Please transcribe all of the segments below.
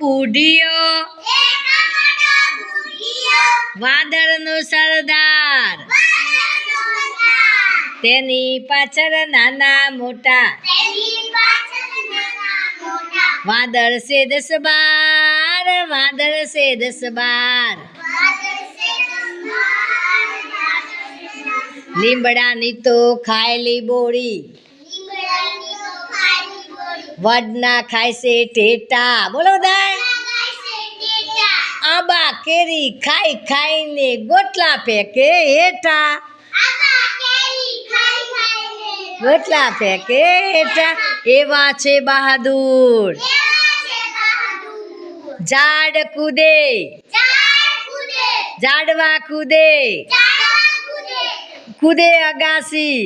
બુઢિયો વાદળનો સરદાર તેની પાછળ નાના મોટા વાદળ છે 10-12 વાદળ છે 10-12 લીમડાની તો ખાયલી બોળી વડના ખાય છે ટેટા બોલો બધા આંબા કેરી ખાઈ ખાઈને ગોટલા ફેંકે હેઠા ગોટલા ફેંકે હેઠા એવા છે બહાદુર ઝાડ કૂદે ઝાડવા કૂદે કૂદે અગાસી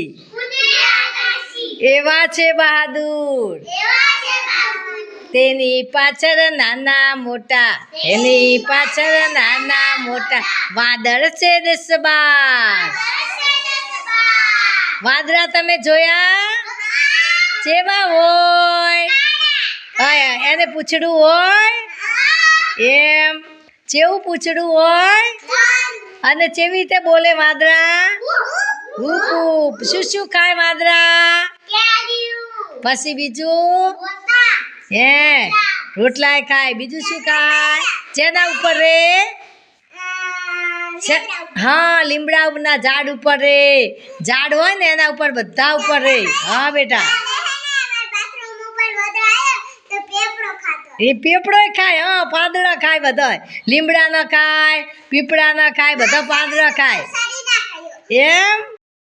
એવા છે બહાદુર તેની પાછળ નાના મોટા એની પાછળ નાના મોટા વાદળ છે 10-12 વાદળા તમે જોયા કેવા હોય એને પૂંછડું હોય એમ કેવું પૂંછડું હોય અને કેવી રીતે બોલે વાદળા શું ખાય વાદળા પછી બીજું રોટલા ખાય બીજું શું ખાય જેના ઉપર રે હા લીમડાના ઝાડ ઉપર રે ઝાડ હોય ને એના ઉપર બધા ઉપર રે હા બેટા એ પેપડો ખાય હા પાંદડા ખાય બધા લીમડા ના ખાય પીપળા ના ખાય બધા પાંદડા ખાય એમ